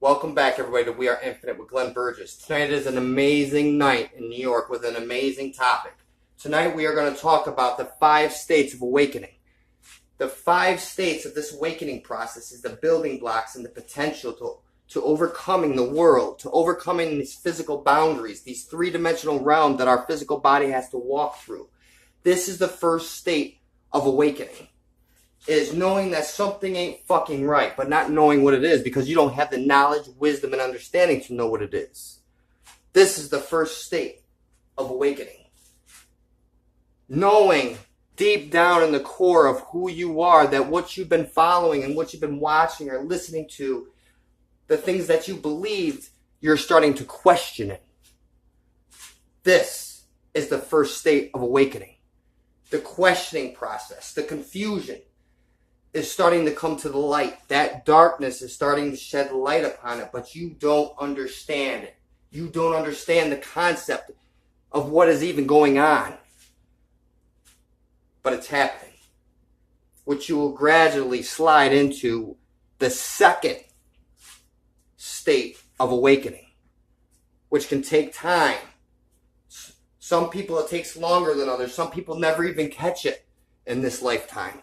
Welcome back, everybody, to We Are Infinite with Glenn Burgess. Tonight is an amazing night in New York with an amazing topic. Tonight we are going to talk about the 5 states of awakening. The 5 states of this awakening process is the building blocks and the potential to overcoming the world, to overcoming these physical boundaries, these 3-dimensional realms that our physical body has to walk through. This is the first state of awakening. Is knowing that something ain't fucking right, but not knowing what it is because you don't have the knowledge, wisdom, and understanding to know what it is. This is the first state of awakening. Knowing deep down in the core of who you are that what you've been following and what you've been watching or listening to, the things that you believed, you're starting to question it. This is the first state of awakening. The questioning process, the confusion, is starting to come to the light. That darkness is starting to shed light upon it, but you don't understand it. You don't understand the concept of what is even going on. But it's happening. Which you will gradually slide into the second state of awakening, which can take time. Some people it takes longer than others. Some people never even catch it in this lifetime.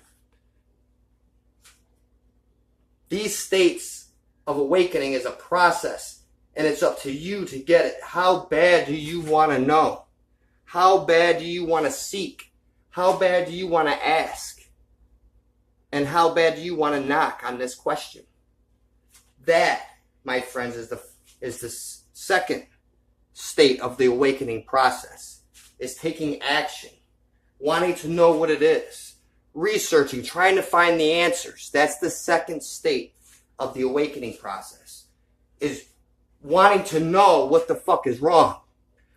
These states of awakening is a process, and it's up to you to get it. How bad do you want to know? How bad do you want to seek? How bad do you want to ask? And how bad do you want to knock on this question? That, my friends, is the second state of the awakening process. Is taking action, wanting to know what it is. Researching, trying to find the answers. That's the second state of the awakening process. Is wanting to know what the fuck is wrong.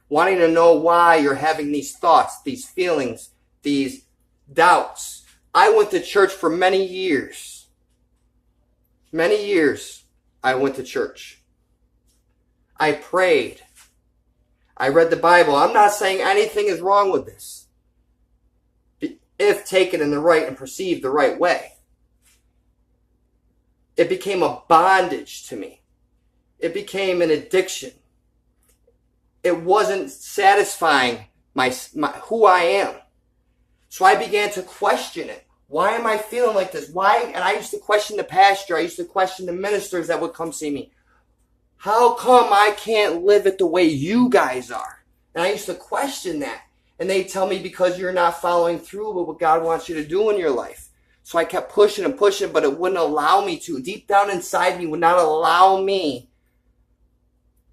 Wanting to know why you're having these thoughts, these feelings, these doubts. I went to church for many years. Many years I went to church. I prayed. I read the Bible. I'm not saying anything is wrong with this, if taken in the right and perceived the right way. It became a bondage to me. It became an addiction. It wasn't satisfying my who I am. So I began to question it. Why am I feeling like this? Why? And I used to question the pastor. I used to question the ministers that would come see me. How come I can't live it the way you guys are? And I used to question that. And they tell me because you're not following through with what God wants you to do in your life. So I kept pushing and pushing, but it wouldn't allow me to. Deep down inside me would not allow me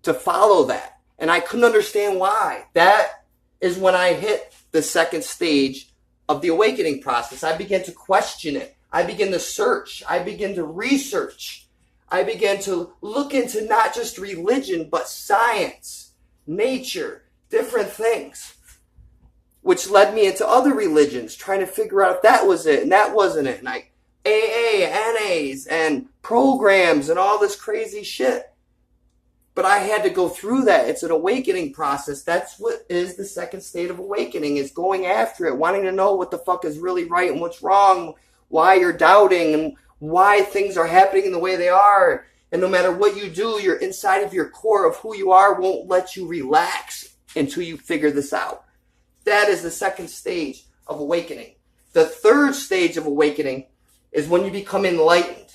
to follow that. And I couldn't understand why. That is when I hit the second stage of the awakening process. I began to question it. I began to search. I began to research. I began to look into not just religion, but science, nature, different things. Which led me into other religions, trying to figure out if that was it and that wasn't it. And AA, NAs, and programs and all this crazy shit. But I had to go through that. It's an awakening process. That's what is the second state of awakening, is going after it, wanting to know what the fuck is really right and what's wrong, why you're doubting, and why things are happening in the way they are. And no matter what you do, your inside of your core of who you are won't let you relax until you figure this out. That is the second stage of awakening. The third stage of awakening is when you become enlightened.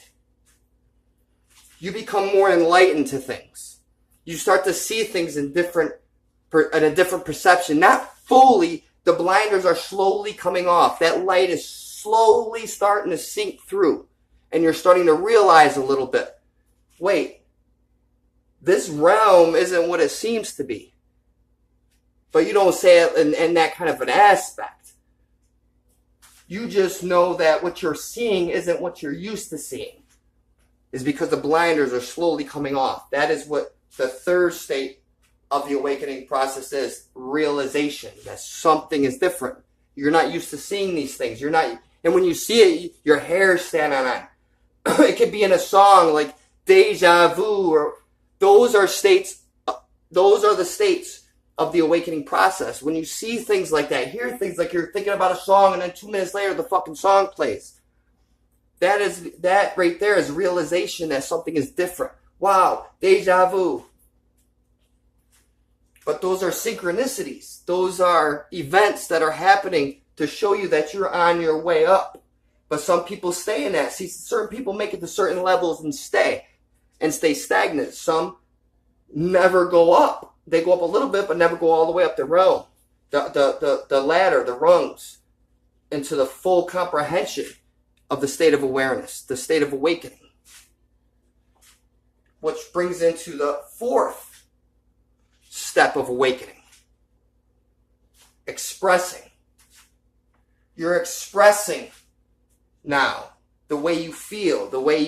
You become more enlightened to things. You start to see things in a different perception. Not fully. The blinders are slowly coming off. That light is slowly starting to sink through. And you're starting to realize a little bit. Wait, this realm isn't what it seems to be. But you don't say it in that kind of an aspect. You just know that what you're seeing isn't what you're used to seeing. Is because the blinders are slowly coming off. That is what the third state of the awakening process is. Realization that something is different. You're not used to seeing these things. And when you see it, your hair standing on. It could be in a song like Deja Vu, or those are the states of the awakening process. When you see things like that, hear things like you're thinking about a song and then 2 minutes later the fucking song plays. That right there is realization that something is different. Wow, deja vu. But those are synchronicities. Those are events that are happening to show you that you're on your way up. But some people stay in that. See, certain people make it to certain levels and stay stagnant. Some never go up. They go up a little bit, but never go all the way up the realm, the ladder, the rungs, into the full comprehension of the state of awareness, the state of awakening. Which brings into the fourth step of awakening. Expressing. You're expressing now the way you feel, the way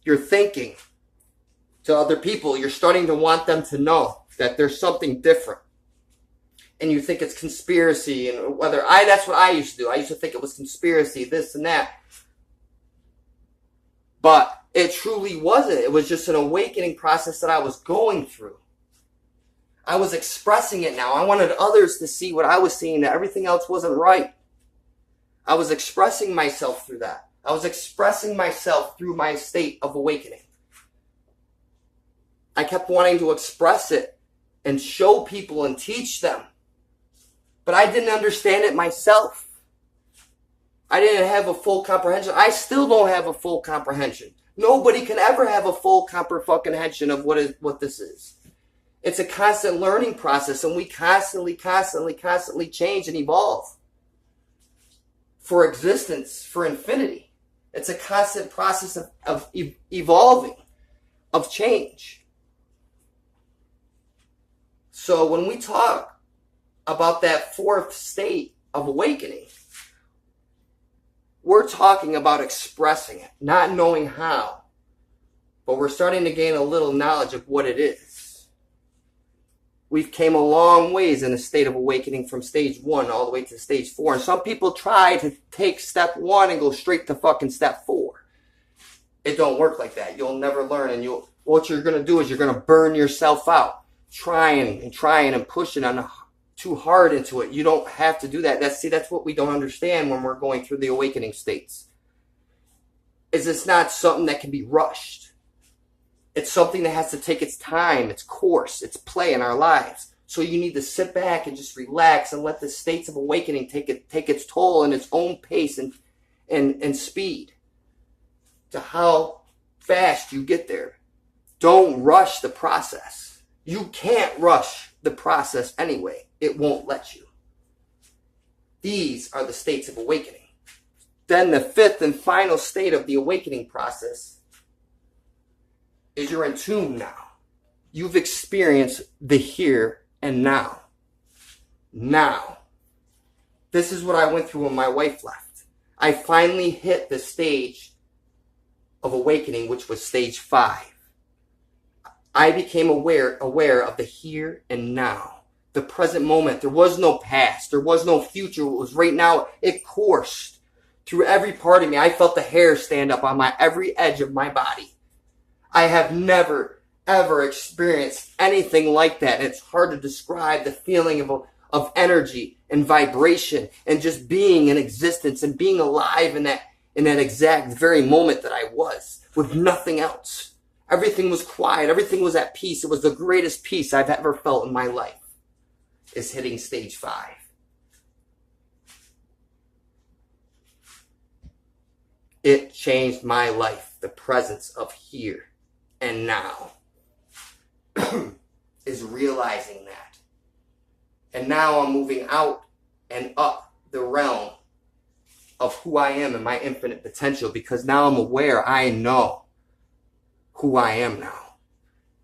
you're thinking to other people. You're starting to want them to know that there's something different. And you think it's conspiracy, and that's what I used to do. I used to think it was conspiracy, this and that. But it truly wasn't. It was just an awakening process that I was going through. I was expressing it now. I wanted others to see what I was seeing, that everything else wasn't right. I was expressing myself through that. I was expressing myself through my state of awakening. I kept wanting to express it and show people and teach them. But I didn't understand it myself. I didn't have a full comprehension. I still don't have a full comprehension. Nobody can ever have a full comprehension of what this is. It's a constant learning process, and we constantly change and evolve. For existence, for infinity. It's a constant process of evolving, of change. So when we talk about that fourth state of awakening, we're talking about expressing it, not knowing how, but we're starting to gain a little knowledge of what it is. We've came a long ways in a state of awakening from stage 1 all the way to stage 4. And some people try to take step 1 and go straight to fucking step 4. It don't work like that. You'll never learn, and what you're going to do is you're going to burn yourself out, trying and pushing on too hard into it. You don't have to do that. That's what we don't understand when we're going through the awakening states. It's not something that can be rushed. It's something that has to take its time, its course, its play in our lives. So you need to sit back and just relax and let the states of awakening take its toll in its own pace and speed to how fast you get there. Don't rush the process. You can't rush the process anyway. It won't let you. These are the states of awakening. Then the fifth and final state of the awakening process is you're in tune now. You've experienced the here and now. Now. This is what I went through when my wife left. I finally hit the stage of awakening, which was stage 5. I became aware of the here and now. The present moment. There was no past. There was no future. It was right now. It coursed through every part of me. I felt the hair stand up on every edge of my body. I have never, ever experienced anything like that. And it's hard to describe the feeling of energy and vibration and just being in existence and being alive in that exact very moment that I was, with nothing else. Everything was quiet. Everything was at peace. It was the greatest peace I've ever felt in my life, is hitting stage 5. It changed my life. The presence of here and now is realizing that. And now I'm moving out and up the realm of who I am and my infinite potential, because now I'm aware. I know who I am now.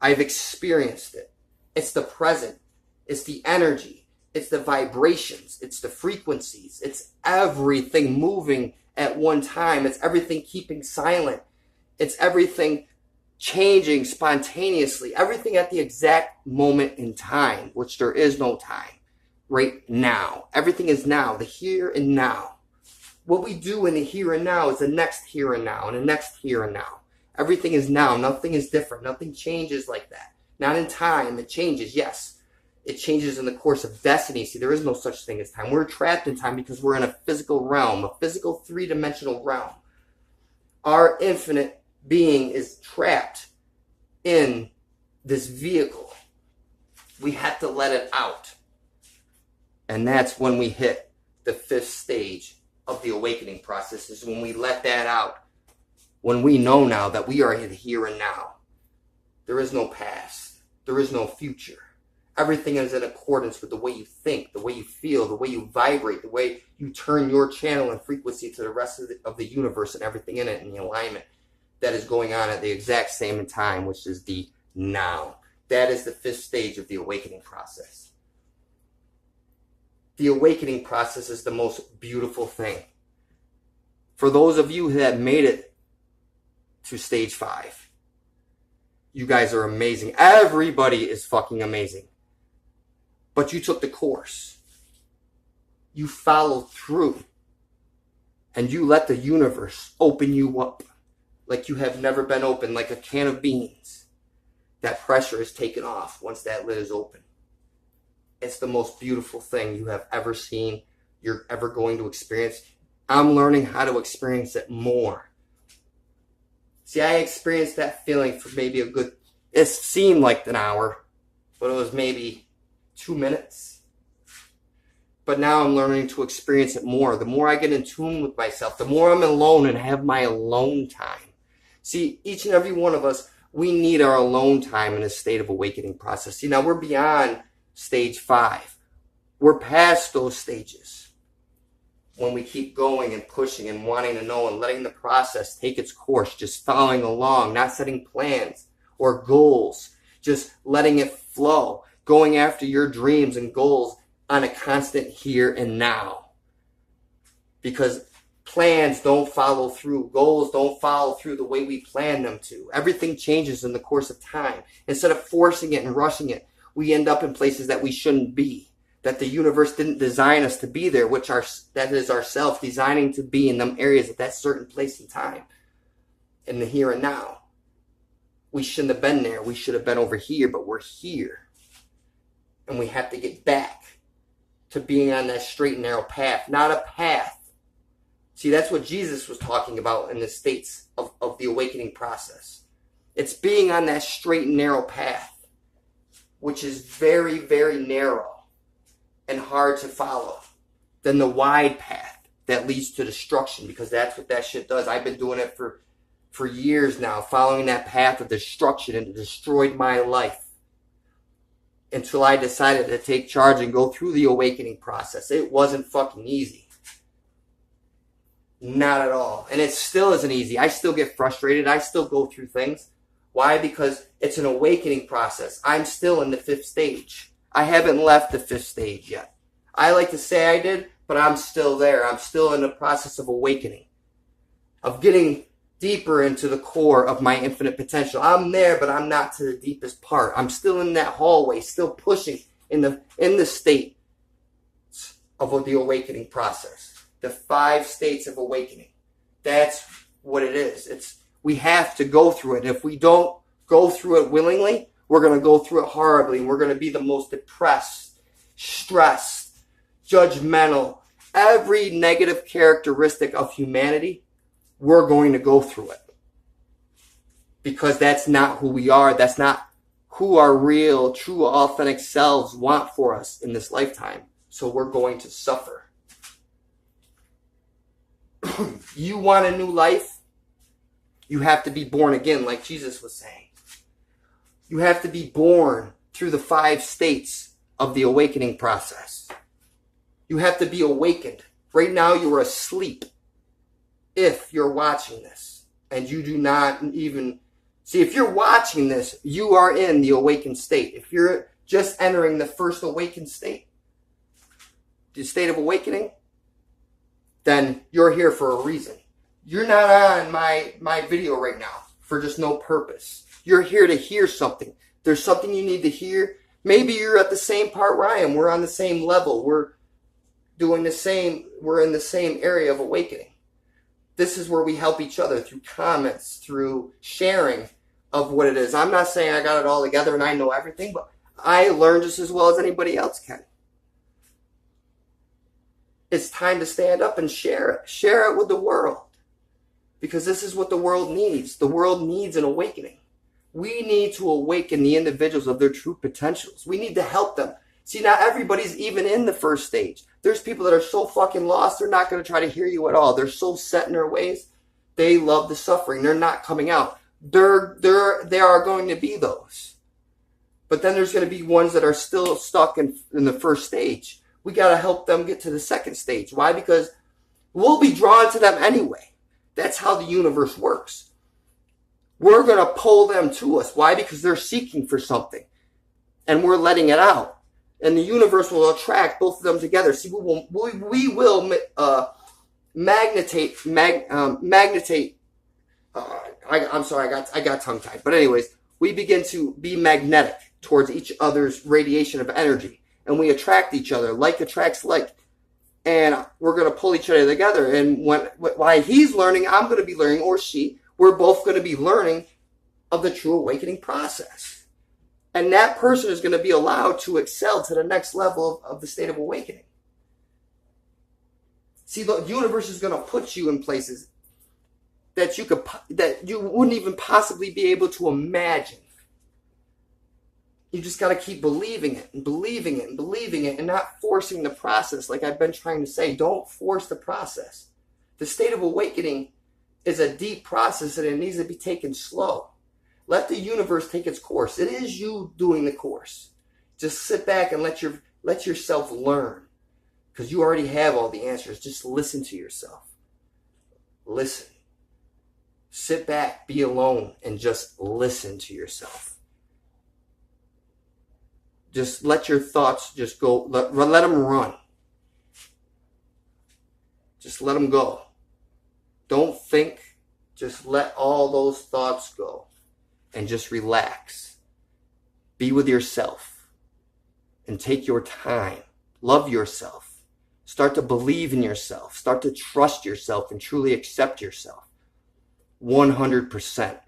I've experienced it. It's the present. It's the energy. It's the vibrations. It's the frequencies. It's everything moving at one time. It's everything keeping silent. It's everything changing spontaneously. Everything at the exact moment in time, which there is no time. Right now. Everything is now. The here and now. What we do in the here and now is the next here and now and the next here and now. Everything is now. Nothing is different. Nothing changes like that. Not in time. It changes, yes. It changes in the course of destiny. See, there is no such thing as time. We're trapped in time because we're in a physical realm, a physical 3-dimensional realm. Our infinite being is trapped in this vehicle. We have to let it out. And that's when we hit the 5th stage of the awakening process, is when we let that out. When we know now that we are here and now. There is no past. There is no future. Everything is in accordance with the way you think, the way you feel, the way you vibrate, the way you turn your channel and frequency to the rest of the universe and everything in it, and the alignment that is going on at the exact same time, which is the now. That is the 5th stage of the awakening process. The awakening process is the most beautiful thing. For those of you that made it to stage 5, you guys are amazing. Everybody is fucking amazing. But you took the course. You followed through. And you let the universe open you up like you have never been open, like a can of beans. That pressure is taken off once that lid is open. It's the most beautiful thing you have ever seen, you're ever going to experience. I'm learning how to experience it more. See, I experienced that feeling for maybe it seemed like an hour, but it was maybe 2 minutes. But now I'm learning to experience it more. The more I get in tune with myself, the more I'm alone and have my alone time. See, each and every one of us, we need our alone time in a state of awakening process. See, now we're beyond stage 5. We're past those stages. When we keep going and pushing and wanting to know and letting the process take its course, just following along, not setting plans or goals, just letting it flow, going after your dreams and goals on a constant here and now. Because plans don't follow through. Goals don't follow through the way we plan them to. Everything changes in the course of time. Instead of forcing it and rushing it, we end up in places that we shouldn't be. That the universe didn't design us to be there, that is ourself designing to be in them areas at that certain place and time. In the here and now. We shouldn't have been there. We should have been over here, but we're here. And we have to get back to being on that straight and narrow path, not a path. See, that's what Jesus was talking about in the states of the awakening process. It's being on that straight and narrow path, which is very, very narrow and hard to follow, than the wide path that leads to destruction, because that's what that shit does. I've been doing it for years now, following that path of destruction, and it destroyed my life until I decided to take charge and go through the awakening process. It wasn't fucking easy. Not at all. And it still isn't easy. I still get frustrated. I still go through things. Why? Because it's an awakening process. I'm still in the 5th stage. I haven't left the 5th stage yet. I like to say I did, but I'm still there. I'm still in the process of awakening, of getting deeper into the core of my infinite potential. I'm there, but I'm not to the deepest part. I'm still in that hallway, still pushing in the state of the awakening process. The 5 states of awakening. That's what it is. We have to go through it. If we don't go through it willingly, we're going to go through it horribly, and we're going to be the most depressed, stressed, judgmental, every negative characteristic of humanity. We're going to go through it. Because that's not who we are. That's not who our real, true, authentic selves want for us in this lifetime. So we're going to suffer. You want a new life? You have to be born again, like Jesus was saying. You have to be born through the 5 states of the awakening process. You have to be awakened. Right now you are asleep. If you're watching this and you do not even see, if you're watching this, you are in the awakened state. If you're just entering the first awakened state, the state of awakening, then you're here for a reason. You're not on my video right now for just no purpose. You're here to hear something. There's something you need to hear. Maybe you're at the same part where I am. We're on the same level. We're in the same area of awakening. This is where we help each other through comments, through sharing of what it is. I'm not saying I got it all together and I know everything, but I learn just as well as anybody else can. It's time to stand up and share it. Share it with the world. Because this is what the world needs. The world needs an awakening. We need to awaken the individuals of their true potentials. We need to help them. See, not everybody's even in the first stage. There's people that are so fucking lost, they're not going to try to hear you at all. They're so set in their ways. They love the suffering. They're not coming out. They are going to be those. But then there's going to be ones that are still stuck in the first stage. We got to help them get to the second stage. Why? Because we'll be drawn to them anyway. That's how the universe works. We're going to pull them to us. Why? Because they're seeking for something. And we're letting it out. And the universe will attract both of them together. See, we will magnetate. I'm sorry, I got tongue tied. But anyways, we begin to be magnetic towards each other's radiation of energy, and we attract each other. Like attracts like, and we're going to pull each other together. And while he's learning, I'm going to be learning, or she. We're both going to be learning of the true awakening process. And that person is going to be allowed to excel to the next level of the state of awakening. See, the universe is going to put you in places that you wouldn't even possibly be able to imagine. You just got to keep believing it and believing it and believing it and not forcing the process. Like I've been trying to say, don't force the process. The state of awakening is a deep process and it needs to be taken slow. Let the universe take its course. It is you doing the course. Just sit back and let yourself learn. Because you already have all the answers. Just listen to yourself. Listen. Sit back, be alone, and just listen to yourself. Just let your thoughts just go. Let them run. Just let them go. Don't think. Just let all those thoughts go. And just relax. Be with yourself. And take your time. Love yourself. Start to believe in yourself. Start to trust yourself and truly accept yourself. 100%.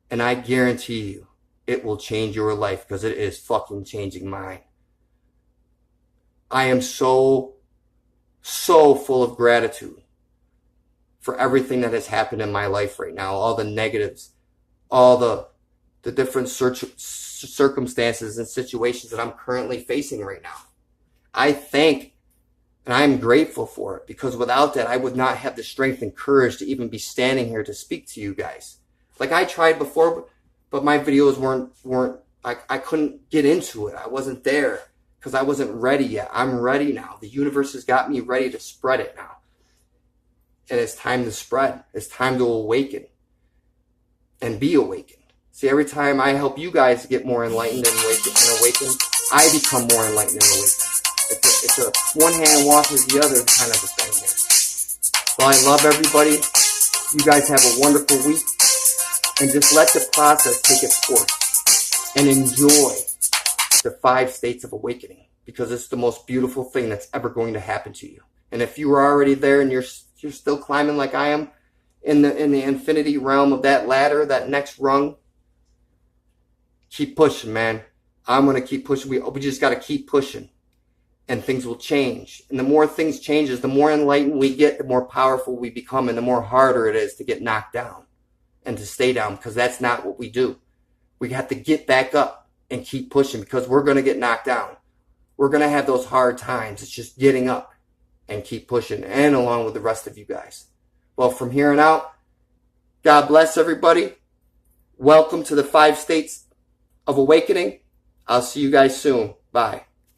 And I guarantee you, it will change your life because it is fucking changing mine. I am so full of gratitude for everything that has happened in my life right now. All the negatives. All the different circumstances and situations that I'm currently facing right now. I thank and I'm grateful for it because without that, I would not have the strength and courage to even be standing here to speak to you guys. Like I tried before, but my videos weren't I couldn't get into it. I wasn't there because I wasn't ready yet. I'm ready now. The universe has got me ready to spread it now. And it's time to spread. It's time to awaken. And be awakened. See, every time I help you guys get more enlightened and awaken, I become more enlightened and awakened. It's a one hand washes the other kind of a thing here. Well, I love everybody. You guys have a wonderful week. And just let the process take its course. And enjoy the 5 states of awakening. Because it's the most beautiful thing that's ever going to happen to you. And if you are already there and you're still climbing like I am, in the infinity realm of that ladder, that next rung, keep pushing, man. I'm going to keep pushing. We just got to keep pushing. And things will change. And the more things changes, the more enlightened we get, the more powerful we become, and the more harder it is to get knocked down and to stay down, because that's not what we do. We have to get back up and keep pushing because we're going to get knocked down. We're going to have those hard times. It's just getting up and keep pushing, and along with the rest of you guys. Well, from here on out, God bless everybody. Welcome to the 5 states of awakening. I'll see you guys soon. Bye.